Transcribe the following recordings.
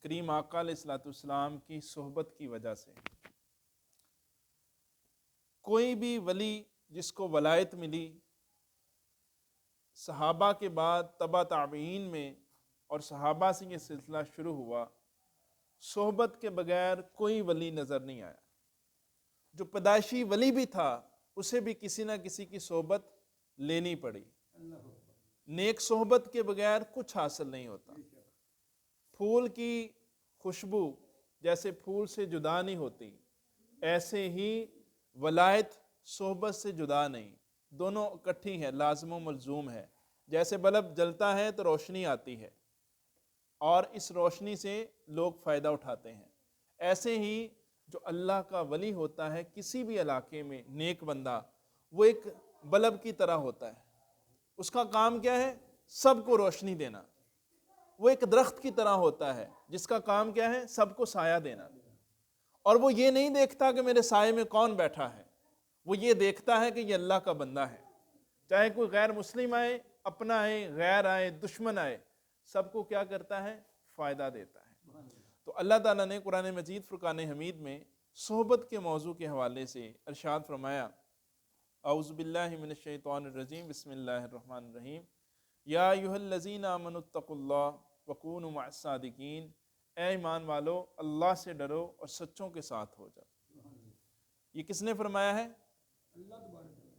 کریم آقا علیہ الصلوۃ والسلام کی صحبت کی وجہ سے۔ کوئی بھی ولی جس کو ولایت ملی صحابہ کے بعد تبع تابعین میں، اور صحابہ سے یہ سلسلہ شروع ہوا، صحبت کے بغیر کوئی ولی نظر نہیں آیا۔ جو پیدائشی ولی بھی تھا اسے بھی کسی نہ کسی کی صحبت لینی پڑی۔ نیک صحبت کے بغیر کچھ حاصل نہیں ہوتا۔ پھول کی خوشبو جیسے پھول سے جدا نہیں ہوتی، ایسے ہی ولایت صحبت سے جدا نہیں، دونوں اکٹھی ہے، لازم و ملزوم ہے۔ جیسے بلب جلتا ہے تو روشنی آتی ہے اور اس روشنی سے لوگ فائدہ اٹھاتے ہیں، ایسے ہی جو اللہ کا ولی ہوتا ہے کسی بھی علاقے میں، نیک بندہ، وہ ایک بلب کی طرح ہوتا ہے۔ اس کا کام کیا ہے؟ سب کو روشنی دینا۔ وہ ایک درخت کی طرح ہوتا ہے جس کا کام کیا ہے؟ سب کو سایہ دینا۔ اور وہ یہ نہیں دیکھتا کہ میرے سائے میں کون بیٹھا ہے، وہ یہ دیکھتا ہے کہ یہ اللہ کا بندہ ہے۔ چاہے کوئی غیر مسلم آئے، اپنا آئے، غیر آئے، دشمن آئے، سب کو کیا کرتا ہے؟ فائدہ دیتا ہے۔ تو اللہ تعالیٰ نے قرآن مجید فرقان حمید میں صحبت کے موضوع کے حوالے سے ارشاد فرمایا، اعوذ باللہ من الشیطان الرجیم، بسم اللہ الرحمن الرحیم، یا ایھا الذین آمنوا اتقوا اللہ وکونوا مع الصادقین، اے ایمان والو اللہ سے ڈرو اور سچوں کے ساتھ ہو جاؤ۔ یہ کس نے فرمایا ہے؟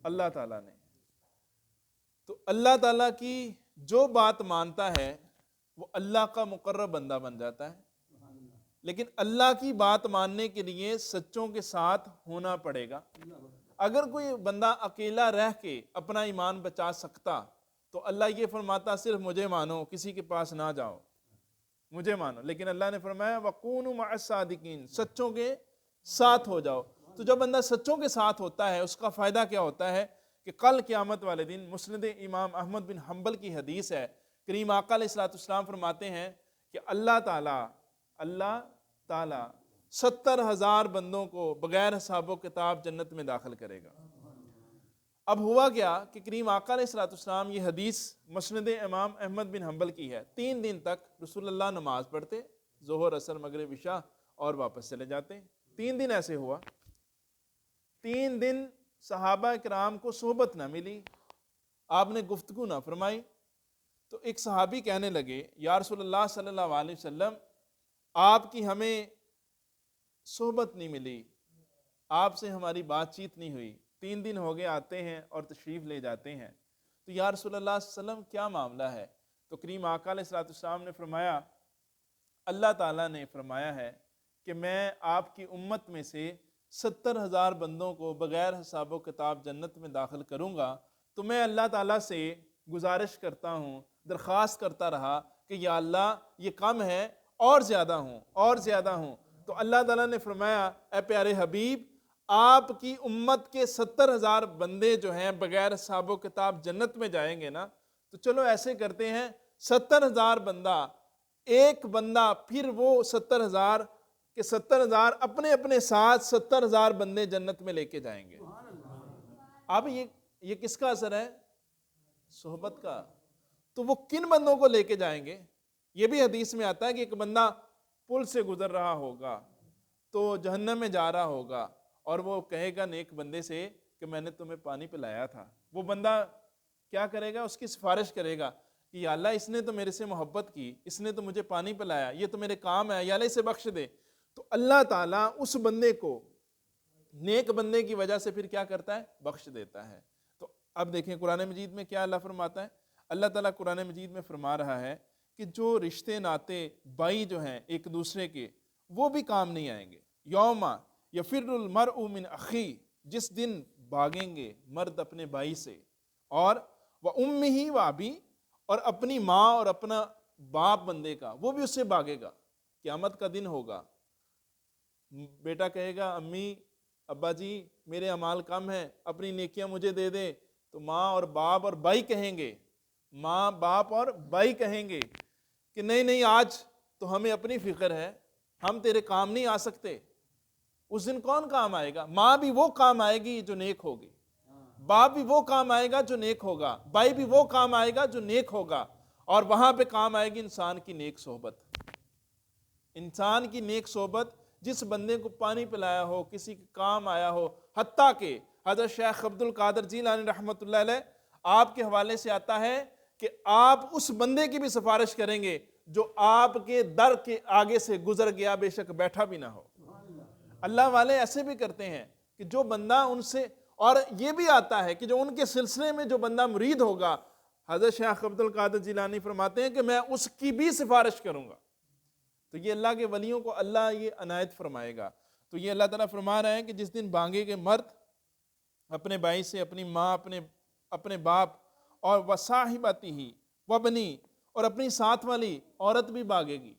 اللہ تعالیٰ نے۔ تو اللہ تعالیٰ کی جو بات مانتا ہے وہ اللہ کا مقرب بندہ بن جاتا ہے، لیکن اللہ کی بات ماننے کے لیے سچوں کے ساتھ ہونا پڑے گا۔ اگر کوئی بندہ اکیلا رہ کے اپنا ایمان بچا سکتا تو اللہ یہ فرماتا صرف مجھے مانو، کسی کے پاس نہ جاؤ، مجھے مانو۔ لیکن اللہ نے فرمایا وَقُونُوا مَعَ الصَّادِقِينَ، سچوں کے ساتھ ہو جاؤ۔ تو جب بندہ سچوں کے ساتھ ہوتا ہے اس کا فائدہ کیا ہوتا ہے کہ کل قیامت والے دن، مسند امام احمد بن حنبل کی حدیث ہے، کریم آقا علیہ الصلوۃ والسلام فرماتے ہیں کہ اللہ تعالیٰ 70,000 بندوں کو بغیر حساب و کتاب جنت میں داخل کرے گا۔ اب ہوا کیا کہ کریم آقا علیہ الصلوۃ والسلام، یہ حدیث مسند امام احمد بن حنبل کی ہے، 3 دن تک رسول اللہ نماز پڑھتے، ظہر، عصر، مغرب، عشاء، اور واپس چلے جاتے۔ 3 دن ایسے ہوا، 3 دن صحابہ کرام کو صحبت نہ ملی، آپ نے گفتگو نہ فرمائی۔ تو ایک صحابی کہنے لگے، یا رسول اللہ صلی اللہ علیہ وسلم، آپ کی ہمیں صحبت نہیں ملی، آپ سے ہماری بات چیت نہیں ہوئی، 3 دن ہو گئے آتے ہیں اور تشریف لے جاتے ہیں، تو یا رسول اللہ صلی اللہ علیہ وسلم کیا معاملہ ہے؟ تو کریم آقا علیہ السلام نے فرمایا، اللہ تعالیٰ نے فرمایا ہے کہ میں آپ کی امت میں سے 70,000 بندوں کو بغیر حساب و کتاب جنت میں داخل کروں گا۔ تو میں اللہ تعالیٰ سے گزارش کرتا ہوں، درخواست کرتا رہا کہ یا اللہ یہ کم ہے، اور زیادہ ہوں، اور زیادہ ہوں۔ تو اللہ تعالیٰ نے فرمایا، اے پیارے حبیب، آپ کی امت کے 70,000 بندے جو ہیں بغیر حساب و کتاب جنت میں جائیں گے نا، تو چلو ایسے کرتے ہیں 70,000 بندہ، ایک بندہ، پھر وہ 70,000 کہ 70,000 اپنے اپنے ساتھ 70,000 بندے جنت میں لے کے جائیں گے۔ اب یہ کس کا اثر ہے؟ صحبت کا۔ تو وہ کن بندوں کو لے کے جائیں گے؟ یہ بھی حدیث میں آتا ہے کہ ایک بندہ پل سے گزر رہا ہوگا تو جہنم میں جا رہا ہوگا، اور وہ کہے گا نیک بندے سے کہ میں نے تمہیں پانی پلایا تھا۔ وہ بندہ کیا کرے گا؟ اس کی سفارش کرے گا کہ یا اللہ اس نے تو میرے سے محبت کی، اس نے تو مجھے پانی پلایا، یہ تو میرے کام ہے، یا اللہ اسے بخش دے۔ تو اللہ تعالیٰ اس بندے کو نیک بندے کی وجہ سے پھر کیا کرتا ہے؟ بخش دیتا ہے۔ تو اب دیکھیں قرآن مجید میں کیا اللہ فرماتا ہے؟ اللہ تعالیٰ قرآن مجید میں فرما رہا ہے کہ جو رشتے ناتے بھائی جو ہیں ایک دوسرے کے، وہ بھی کام نہیں آئیں گے۔ یوم یفر المرء من اخی، جس دن بھاگیں گے مرد اپنے بھائی سے، اور وَأُمِّهِ وَأَبِيهِ، اور اپنی ماں اور اپنا باپ بندے کا، وہ بھی اس سے بھاگے گا۔ قیامت کا دن ہوگا، بیٹا کہے گا امی ابا جی میرے اعمال کم ہیں، اپنی نیکیاں مجھے دے دے، تو ماں اور باپ اور بھائی کہیں گے، ماں باپ اور بھائی کہیں گے کہ نہیں نہیں، آج تو ہمیں اپنی فکر ہے، ہم تیرے کام نہیں آ سکتے۔ اس دن کون کام آئے گا؟ ماں بھی وہ کام آئے گی جو نیک ہوگی، باپ بھی وہ کام آئے گا جو نیک ہوگا، بھائی بھی وہ کام آئے گا جو نیک ہوگا، اور وہاں پہ کام آئے گی انسان کی نیک صحبت۔ انسان کی نیک صحبت جس بندے کو پانی پلایا ہو، کسی کے کام آیا ہو، حتیٰ کہ حضرت شیخ عبد القادر جیلانی رحمۃ اللہ علیہ آپ کے حوالے سے آتا ہے کہ آپ اس بندے کی بھی سفارش کریں گے جو آپ کے در کے آگے سے گزر گیا، بے شک بیٹھا بھی نہ ہو۔ اللہ والے ایسے بھی کرتے ہیں کہ جو بندہ ان سے، اور یہ بھی آتا ہے کہ جو ان کے سلسلے میں جو بندہ مرید ہوگا، حضرت شیخ عبد القادر جیلانی فرماتے ہیں کہ میں اس کی بھی سفارش کروں گا۔ تو یہ اللہ کے ولیوں کو اللہ یہ عنایت فرمائے گا۔ تو یہ اللہ تعالیٰ فرما رہے ہیں کہ جس دن بانگے گے مرد اپنے بھائی سے، اپنی ماں، اپنے باپ، اور وصاحبتہ وبنی، اور اپنی ساتھ والی عورت بھی بھاگے گی،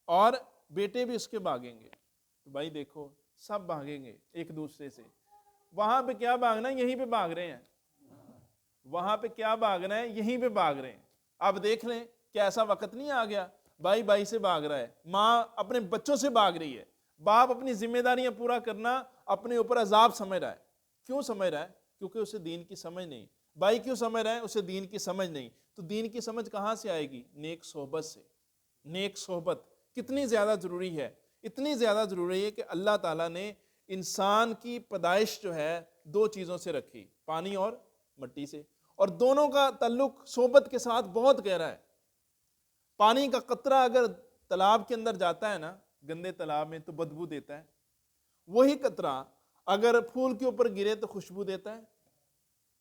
اور بیٹے بھی اس کے بھاگیں گے۔ تو بھائی دیکھو، سب بھاگیں گے ایک دوسرے سے۔ وہاں پہ کیا بھاگنا ہے؟ یہیں پہ بھاگ رہے ہیں۔ وہاں پہ کیا بھاگنا ہے؟ یہیں پہ بھاگ رہے ہیں۔ آپ دیکھ لیں کہ ایسا وقت نہیں آ گیا بھائی بھائی سے بھاگ رہا ہے، ماں اپنے بچوں سے بھاگ رہی ہے، باپ اپنی ذمہ داریاں پورا کرنا اپنے اوپر عذاب سمجھ رہا ہے۔ کیوں سمجھ رہا ہے؟ کیونکہ اسے دین کی سمجھ نہیں۔ بھائی کیوں سمجھ رہا ہے؟ اسے دین کی سمجھ نہیں۔ تو دین کی سمجھ کہاں سے آئے گی؟ نیک صحبت سے۔ نیک صحبت کتنی زیادہ ضروری ہے، اتنی زیادہ ضروری ہے کہ اللہ تعالیٰ نے انسان کی پیدائش جو ہے دو چیزوں سے رکھی، پانی اور مٹی سے، اور دونوں کا تعلق صحبت کے ساتھ بہت گہرا ہے۔ پانی کا قطرہ اگر تالاب کے اندر جاتا ہے نا، گندے تالاب میں، تو بدبو دیتا ہے۔ وہی قطرہ اگر پھول کے اوپر گرے تو خوشبو دیتا ہے۔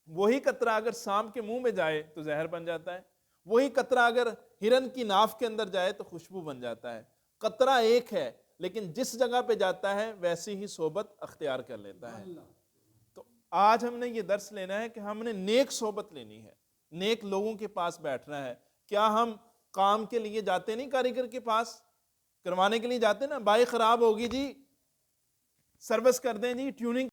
وہی قطرہ اگر سانپ کے منہ میں جائے تو زہر بن جاتا ہے۔ وہی قطرہ اگر ہرن کی ناف کے اندر جائے تو خوشبو بن جاتا ہے۔ قطرہ ایک ہے، لیکن جس جگہ پہ جاتا ہے ویسی ہی صحبت اختیار کر لیتا ہے۔ تو آج ہم نے یہ درس لینا ہے کہ ہم نے نیک صحبت لینی ہے، نیک لوگوں کے پاس بیٹھنا ہے۔ کیا ہم کام کے لیے جاتے نہیں کاریگر کے پاس، کروانے کے لیے جاتے نا، بائک خراب ہوگی جی سروس کر دیں جی، ٹیوننگ